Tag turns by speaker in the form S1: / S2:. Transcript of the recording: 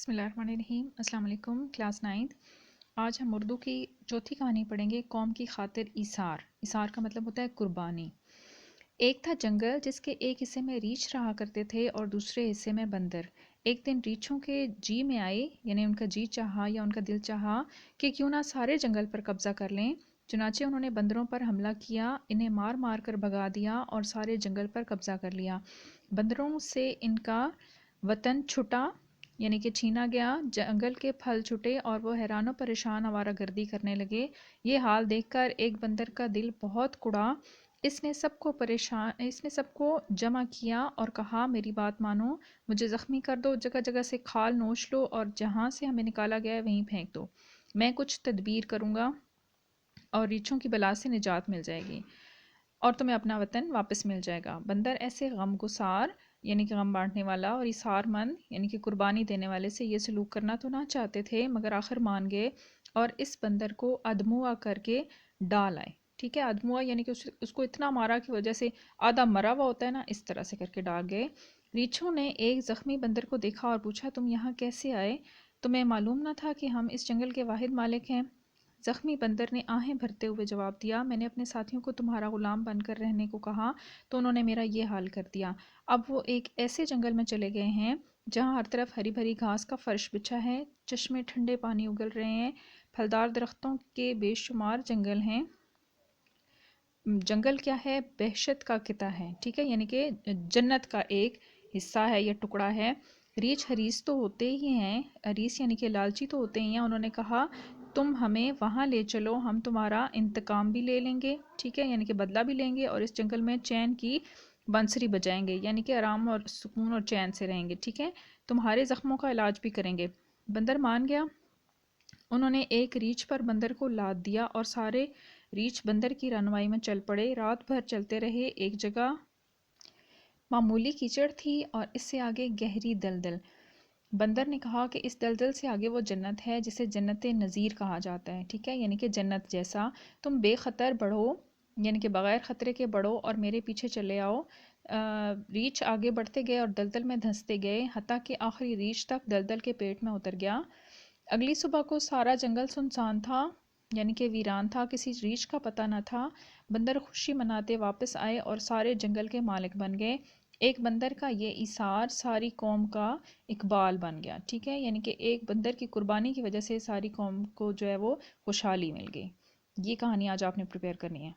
S1: بسم اللہ الرحمن الرحیم۔ السلام علیکم۔ کلاس 9 آج ہم اردو کی چوتھی کہانی پڑھیں گے، قوم کی خاطر ایثار۔ ایثار کا مطلب ہوتا ہے قربانی۔ ایک تھا جنگل جس کے ایک حصے میں ریچھ رہا کرتے تھے اور دوسرے حصے میں بندر۔ ایک دن ریچھوں کے جی میں آئے، یعنی ان کا جی چاہا یا ان کا دل چاہا کہ کیوں نہ سارے جنگل پر قبضہ کر لیں۔ چنانچہ انہوں نے بندروں پر حملہ کیا، انہیں مار مار کر بھگا دیا اور سارے جنگل پر قبضہ کر لیا۔ بندروں سے ان کا وطن چھٹا، یعنی کہ چھینا گیا، جنگل کے پھل چھٹے اور وہ حیران و پریشان آوارہ گردی کرنے لگے۔ یہ حال دیکھ کر ایک بندر کا دل بہت کڑا۔ اس نے سب کو جمع کیا اور کہا، میری بات مانو، مجھے زخمی کر دو، جگہ جگہ سے کھال نوچ لو اور جہاں سے ہمیں نکالا گیا ہے وہیں پھینک دو۔ میں کچھ تدبیر کروں گا اور ریچھوں کی بلا سے نجات مل جائے گی اور تمہیں اپنا وطن واپس مل جائے گا۔ بندر ایسے غم گسار، یعنی کہ غم بانٹنے والا، اور ایثار مند، یعنی کہ قربانی دینے والے سے یہ سلوک کرنا تو نہ چاہتے تھے، مگر آخر مان گئے اور اس بندر کو ادموا کر کے ڈال آئے۔ ٹھیک ہے، ادموا یعنی کہ اس کو اتنا مارا کہ وجہ سے آدھا مرا ہوا ہوتا ہے نا، اس طرح سے کر کے ڈال گئے۔ ریچھوں نے ایک زخمی بندر کو دیکھا اور پوچھا، تم یہاں کیسے آئے؟ تمہیں معلوم نہ تھا کہ ہم اس جنگل کے واحد مالک ہیں؟ زخمی بندر نے آہیں بھرتے ہوئے جواب دیا، میں نے اپنے ساتھیوں کو تمہارا غلام بن کر رہنے کو کہا تو انہوں نے میرا یہ حال کر دیا۔ اب وہ ایک ایسے جنگل میں چلے گئے ہیں جہاں ہر طرف ہری بھری گھاس کا فرش بچھا ہے، چشمے ٹھنڈے پانی اگل رہے ہیں، پھلدار درختوں کے بے شمار جنگل ہیں۔ جنگل کیا ہے؟ بہشت کا قطع ہے، ٹھیک ہے، یعنی کہ جنت کا ایک حصہ ہے یا ٹکڑا ہے۔ ریچھ حریص تو ہوتے ہی ہیں، حریص یعنی کہ لالچی تو ہوتے ہی ہیں۔ انہوں نے کہا، تم ہمیں وہاں لے چلو، ہم تمہارا انتقام بھی لے لیں گے، ٹھیک ہے، یعنی کہ بدلہ بھی لیں گے، اور اس جنگل میں چین کی بنسری بجائیں گے، یعنی کہ آرام اور سکون اور چین سے رہیں گے، ٹھیک ہے، تمہارے زخموں کا علاج بھی کریں گے۔ بندر مان گیا۔ انہوں نے ایک ریچھ پر بندر کو لاد دیا اور سارے ریچھ بندر کی رہنمائی میں چل پڑے۔ رات بھر چلتے رہے۔ ایک جگہ معمولی کیچڑ تھی اور اس سے آگے گہری دلدل۔ بندر نے کہا کہ اس دلدل سے آگے وہ جنت ہے جسے جنت نظیر کہا جاتا ہے، ٹھیک ہے، یعنی کہ جنت جیسا۔ تم بے خطر بڑھو، یعنی کہ بغیر خطرے کے بڑھو اور میرے پیچھے چلے آؤ۔ ریچھ آگے بڑھتے گئے اور دلدل میں دھنستے گئے، حتیٰ کہ آخری ریچھ تک دلدل کے پیٹ میں اتر گیا۔ اگلی صبح کو سارا جنگل سنسان تھا، یعنی کہ ویران تھا، کسی ریچھ کا پتہ نہ تھا۔ بندر خوشی مناتے واپس آئے اور سارے جنگل کے مالک بن گئے۔ ایک بندر کا یہ ایثار ساری قوم کا اقبال بن گیا، ٹھیک ہے، یعنی کہ ایک بندر کی قربانی کی وجہ سے ساری قوم کو جو ہے وہ خوشحالی مل گئی۔ یہ کہانی آج آپ نے پریپیئر کرنی ہے۔